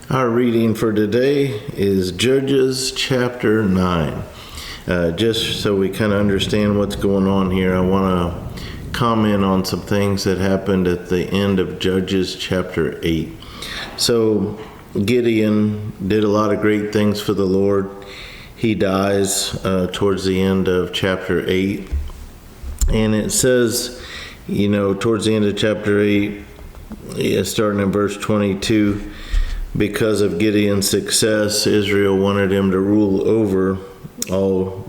Our reading for today is Judges chapter 9. Just so we kind of understand what's going on here, I want to comment on some things that happened at the end of Judges chapter 8. So Gideon did a lot of great things for the Lord. He dies towards the end of chapter 8. And it says, towards the end of chapter 8, starting in verse 22, because of Gideon's success, Israel wanted him to rule over all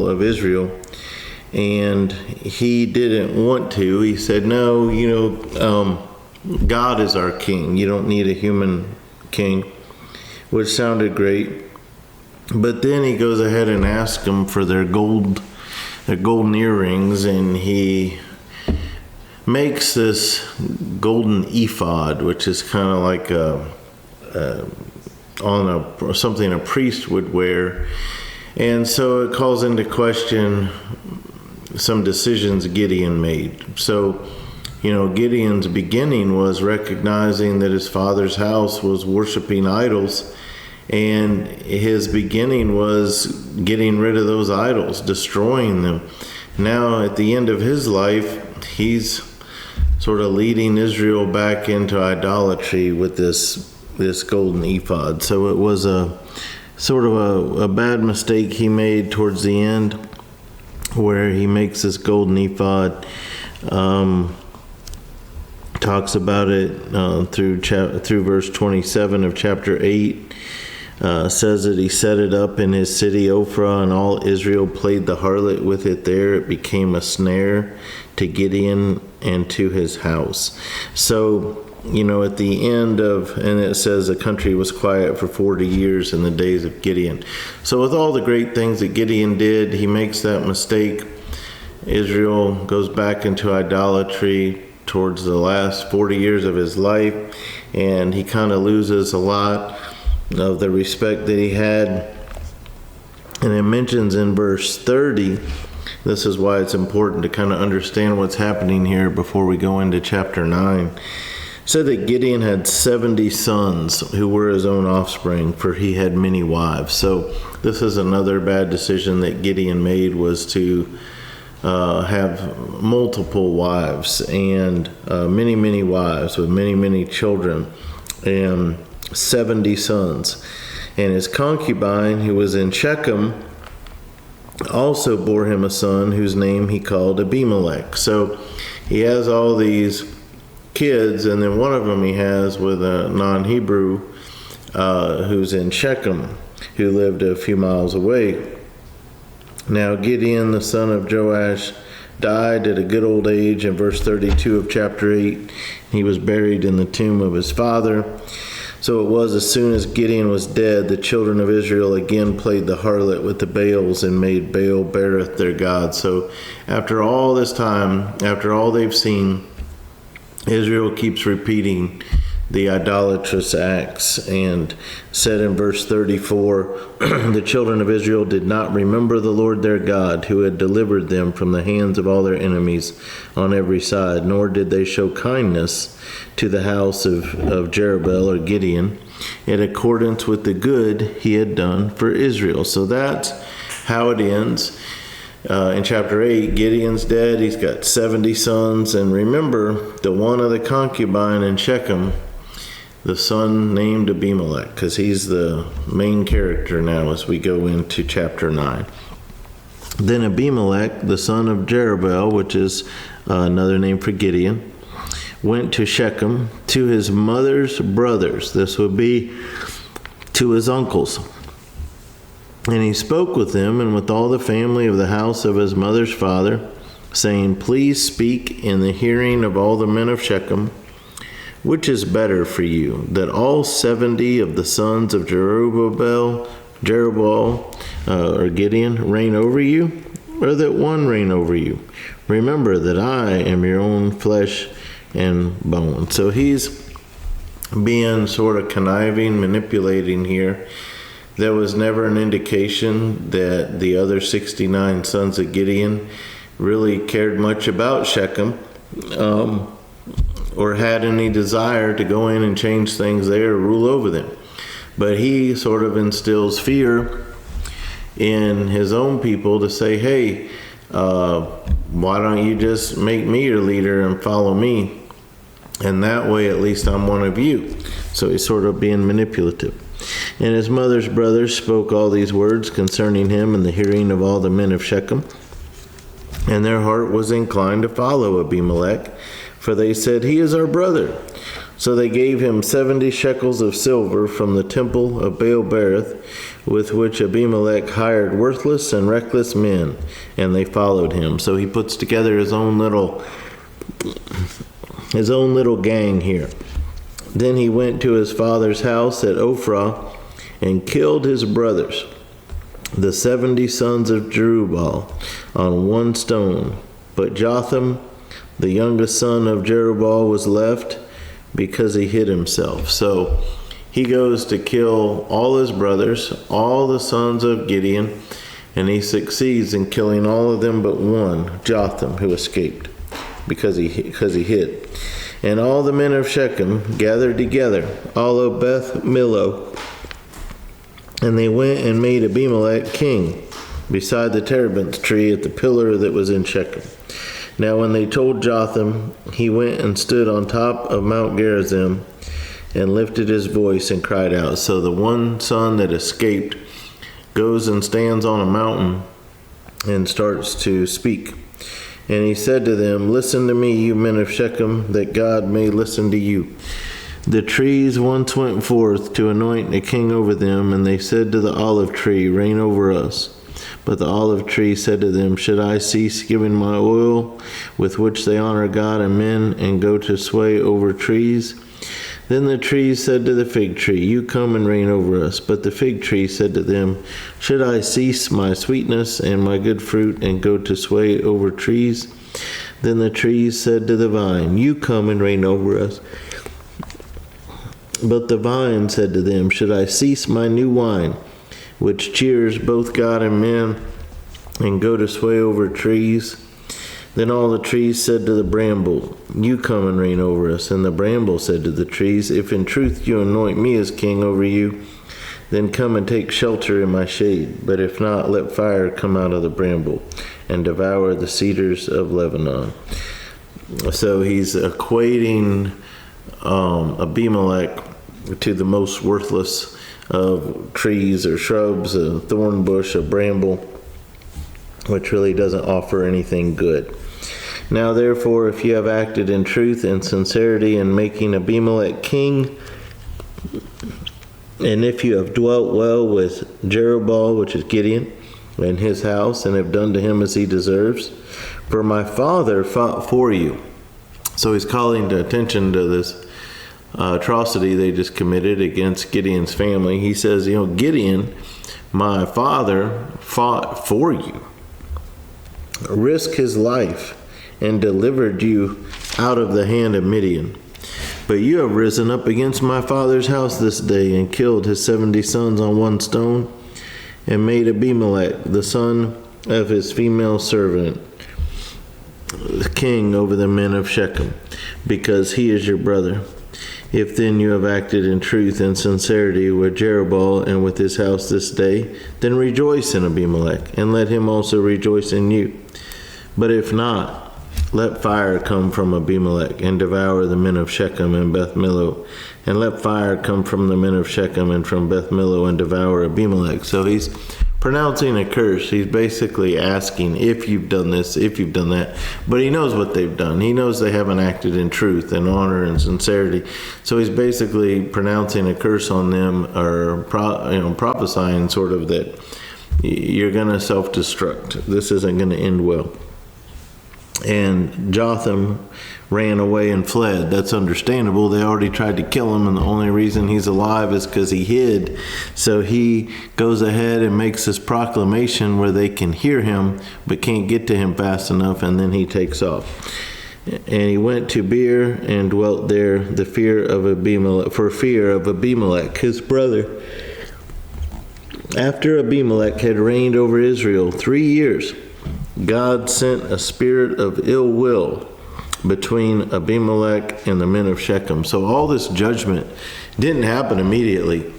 of Israel. And he didn't want to. He said, no, God is our king. You don't need a human king, which sounded great. But then he goes ahead and asks them for their golden earrings, and he makes this golden ephod, which is kind of like something a priest would wear. And so it calls into question some decisions Gideon made. So, Gideon's beginning was recognizing that his father's house was worshiping idols, and his beginning was getting rid of those idols, destroying them. Now, at the end of his life, he's sort of leading Israel back into idolatry with this golden ephod. So it was a sort of a bad mistake he made towards the end, where he makes this golden ephod. Talks about it through verse 27 of chapter 8. Says that he set it up in his city Ophrah, and all Israel played the harlot with it there. It became a snare to Gideon and to his house. So, at the end and it says the country was quiet for 40 years in the days of Gideon. So with all the great things that Gideon did, he makes that mistake. Israel goes back into idolatry towards the last 40 years of his life, and he kind of loses a lot of the respect that he had. And it mentions in verse 30, this is why it's important to kind of understand what's happening here before we go into chapter 9. It said that Gideon had 70 sons who were his own offspring, for he had many wives. So this is another bad decision that Gideon made, was to have multiple wives and many wives with many children, and 70 sons. And his concubine, who was in Shechem, also bore him a son whose name he called Abimelech. So he has all these kids, and then one of them he has with a non-Hebrew who's in Shechem, who lived a few miles away. Now Gideon, the son of Joash, died at a good old age in verse 32 of chapter 8. He was buried in the tomb of his father. So it was, as soon as Gideon was dead, the children of Israel again played the harlot with the Baals and made Baal Berith their god. So after all this time, after all they've seen, Israel keeps repeating the idolatrous acts, and said in verse 34, the children of Israel did not remember the Lord their God, who had delivered them from the hands of all their enemies on every side, nor did they show kindness to the house of Jerubbaal or Gideon, in accordance with the good he had done for Israel. So that's how it ends. In chapter 8, Gideon's dead. He's got 70 sons. And remember, the one of the concubine in Shechem, the son named Abimelech, because he's the main character now as we go into chapter 9. Then Abimelech, the son of Jerubbaal, which is another name for Gideon, went to Shechem to his mother's brothers. This would be to his uncles. And he spoke with them and with all the family of the house of his mother's father, saying, please speak in the hearing of all the men of Shechem, which is better for you, that all 70 of the sons of Jerubbaal or Gideon reign over you, or that one reign over you? Remember that I am your own flesh and bone. So he's being sort of conniving, manipulating here. There was never an indication that the other 69 sons of Gideon really cared much about Shechem. or had any desire to go in and change things there or rule over them. But he sort of instills fear in his own people to say, hey, why don't you just make me your leader and follow me? And that way, at least I'm one of you. So he's sort of being manipulative. And his mother's brothers spoke all these words concerning him in the hearing of all the men of Shechem. And their heart was inclined to follow Abimelech, for they said, he is our brother. So they gave him 70 shekels of silver from the temple of Baal-berith, with which Abimelech hired worthless and reckless men, and they followed him. So he puts together his own little gang here. Then he went to his father's house at Ophrah and killed his brothers, the 70 sons of Jerubbaal, on one stone. But Jotham, the youngest son of Jerubbaal, was left because he hid himself. So he goes to kill all his brothers, all the sons of Gideon, and he succeeds in killing all of them but one, Jotham, who escaped because he hid. And all the men of Shechem gathered together, all of Beth Millo, and they went and made Abimelech king beside the terebinth tree at the pillar that was in Shechem. Now when they told Jotham, he went and stood on top of Mount Gerizim and lifted his voice and cried out. So the one son that escaped goes and stands on a mountain and starts to speak. And he said to them, listen to me, you men of Shechem, that God may listen to you. The trees once went forth to anoint a king over them, and they said to the olive tree, reign over us. But the olive tree said to them, should I cease giving my oil, with which they honor God and men, and go to sway over trees? Then the trees said to the fig tree, you come and reign over us. But the fig tree said to them, should I cease my sweetness and my good fruit, and go to sway over trees? Then the trees said to the vine, you come and reign over us. But the vine said to them, should I cease my new wine, which cheers both God and men, and go to sway over trees? Then all the trees said to the bramble, you come and reign over us. And the bramble said to the trees, if in truth you anoint me as king over you, then come and take shelter in my shade. But if not, let fire come out of the bramble and devour the cedars of Lebanon. So he's equating Abimelech to the most worthless of trees or shrubs, a thorn bush, a bramble, which really doesn't offer anything good. Now therefore, if you have acted in truth and sincerity in making Abimelech king, and if you have dwelt well with Jerubbaal, which is Gideon, and his house, and have done to him as he deserves, for my father fought for you. So he's calling to attention to this atrocity they just committed against Gideon's family. He says, Gideon, my father, fought for you, risked his life, and delivered you out of the hand of Midian. But you have risen up against my father's house this day, and killed his 70 sons on one stone, and made Abimelech, the son of his female servant, king over the men of Shechem, because he is your brother. If then you have acted in truth and sincerity with Jerubbaal and with his house this day, then rejoice in Abimelech, and let him also rejoice in you. But if not, let fire come from Abimelech, and devour the men of Shechem and Beth Millo. And let fire come from the men of Shechem and from Beth Millo, and devour Abimelech. So he's pronouncing a curse. He's basically asking, if you've done this, if you've done that. But he knows what they've done. He knows they haven't acted in truth and honor and sincerity. So he's basically pronouncing a curse on them, or prophesying sort of that you're going to self-destruct. This isn't going to end well. And Jotham ran away and fled. That's understandable. They already tried to kill him, and the only reason he's alive is because he hid. So he goes ahead and makes this proclamation where they can hear him but can't get to him fast enough, and then he takes off. And he went to Beer and dwelt there for fear of Abimelech, his brother. After Abimelech had reigned over Israel 3 years, God sent a spirit of ill will between Abimelech and the men of Shechem. So all this judgment didn't happen immediately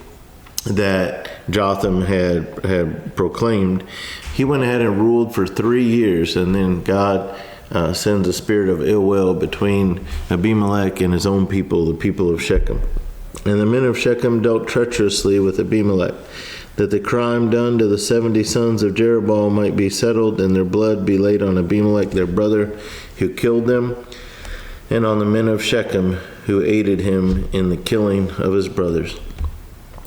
that Jotham had proclaimed. He went ahead and ruled for 3 years, and then God sends a spirit of ill will between Abimelech and his own people, the people of Shechem. And the men of Shechem dealt treacherously with Abimelech, that the crime done to the 70 sons of Jerubbaal might be settled, and their blood be laid on Abimelech their brother, who killed them, and on the men of Shechem, who aided him in the killing of his brothers.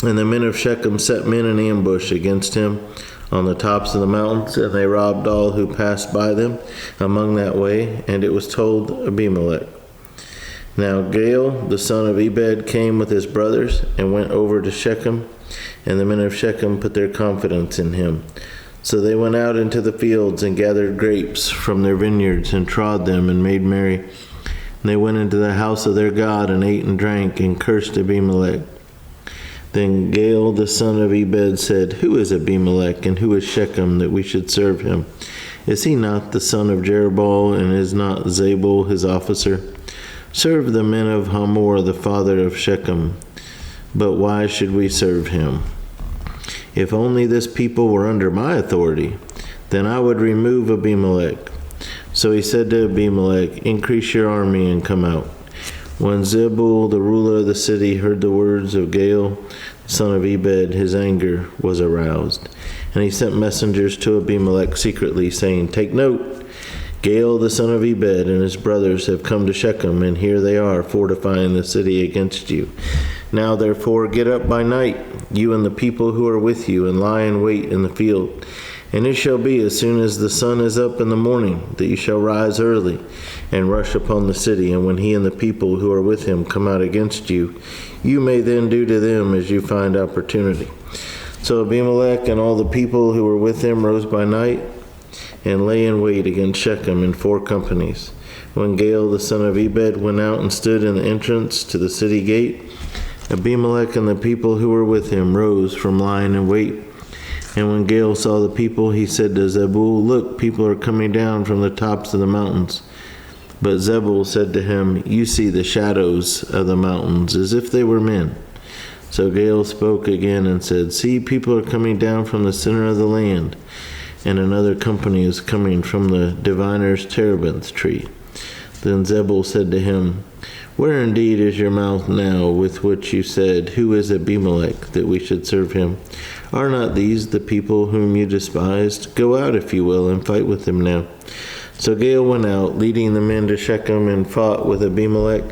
And the men of Shechem set men in ambush against him on the tops of the mountains, and they robbed all who passed by them among that way, and it was told Abimelech. Now Gaal, the son of Ebed, came with his brothers, and went over to Shechem, and the men of Shechem put their confidence in him. So they went out into the fields, and gathered grapes from their vineyards, and trod them, and made merry. And they went into the house of their God, and ate and drank, and cursed Abimelech. Then Gaal, the son of Ebed, said, Who is Abimelech, and who is Shechem, that we should serve him? Is he not the son of Jerubbaal, and is not Zabul his officer? Serve the men of Hamor, the father of Shechem. But why should we serve him? If only this people were under my authority, then I would remove Abimelech. So he said to Abimelech, Increase your army and come out. When Zebul, the ruler of the city, heard the words of Gaal, son of Ebed, his anger was aroused. And he sent messengers to Abimelech secretly, saying, Take note, Gaal, the son of Ebed, and his brothers have come to Shechem, and here they are, fortifying the city against you. Now therefore get up by night, you and the people who are with you, and lie in wait in the field. And it shall be, as soon as the sun is up in the morning, that you shall rise early, and rush upon the city. And when he and the people who are with him come out against you, you may then do to them as you find opportunity. So Abimelech and all the people who were with him rose by night, and lay in wait against Shechem in 4 companies. When Gaal, the son of Ebed, went out and stood in the entrance to the city gate, Abimelech and the people who were with him rose from lying in wait. And when Gaal saw the people, he said to Zebul, Look, people are coming down from the tops of the mountains. But Zebul said to him, You see the shadows of the mountains, as if they were men. So Gaal spoke again and said, See, people are coming down from the center of the land, and another company is coming from the diviner's terebinth tree. Then Zebul said to him, Where indeed is your mouth now with which you said, Who is Abimelech, that we should serve him? Are not these the people whom you despised? Go out, if you will, and fight with them now. So Gaal went out, leading the men to Shechem, and fought with Abimelech.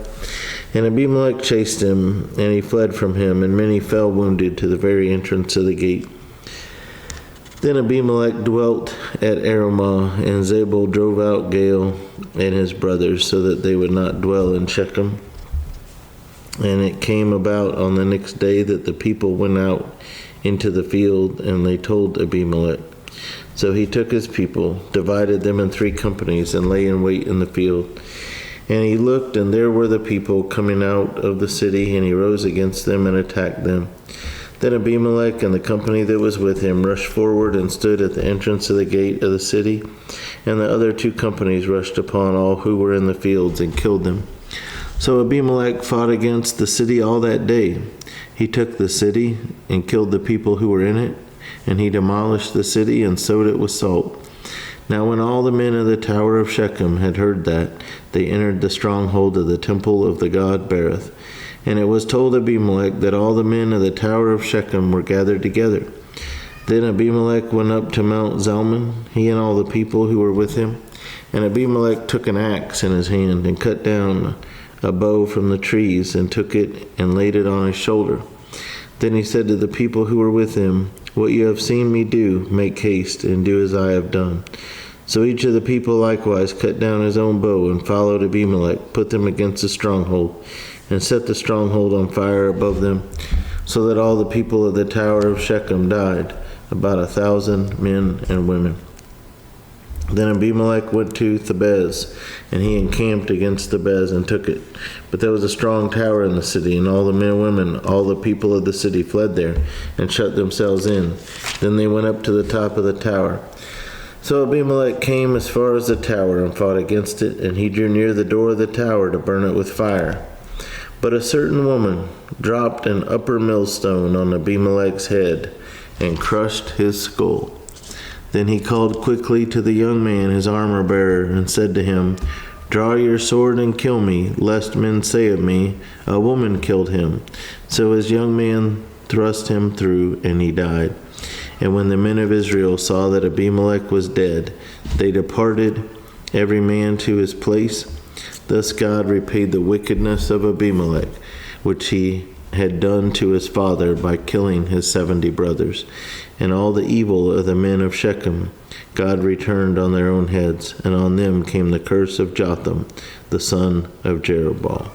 And Abimelech chased him, and he fled from him, and many fell wounded to the very entrance of the gate. Then Abimelech dwelt at Aramah, and Zebul drove out Gaal and his brothers, so that they would not dwell in Shechem. And it came about on the next day that the people went out into the field, and they told Abimelech. So he took his people, divided them in 3 companies, and lay in wait in the field. And he looked, and there were the people coming out of the city, and he rose against them and attacked them. Then Abimelech and the company that was with him rushed forward and stood at the entrance of the gate of the city, and the other 2 companies rushed upon all who were in the fields and killed them. So Abimelech fought against the city all that day. He took the city and killed the people who were in it, and he demolished the city and sowed it with salt. Now when all the men of the tower of Shechem had heard that, they entered the stronghold of the temple of the god Berith. And it was told Abimelech that all the men of the tower of Shechem were gathered together. Then Abimelech went up to Mount Zalmon, he and all the people who were with him. And Abimelech took an axe in his hand, and cut down a bow from the trees, and took it and laid it on his shoulder. Then he said to the people who were with him, What you have seen me do, make haste, and do as I have done. So each of the people likewise cut down his own bow, and followed Abimelech, put them against the stronghold, and set the stronghold on fire above them, so that all the people of the tower of Shechem died, about 1,000 men and women. Then Abimelech went to Thebez, and he encamped against Thebez and took it. But there was a strong tower in the city, and all the men and women, all the people of the city fled there, and shut themselves in. Then they went up to the top of the tower. So Abimelech came as far as the tower and fought against it, and he drew near the door of the tower to burn it with fire. But a certain woman dropped an upper millstone on Abimelech's head and crushed his skull. Then he called quickly to the young man, his armor-bearer, and said to him, "Draw your sword and kill me, lest men say of me, 'A woman killed him.'" So his young man thrust him through, and he died. And when the men of Israel saw that Abimelech was dead, they departed, every man to his place. Thus God repaid the wickedness of Abimelech, which he had done to his father by killing his 70 brothers. And all the evil of the men of Shechem God returned on their own heads, and on them came the curse of Jotham, the son of Jerubbaal.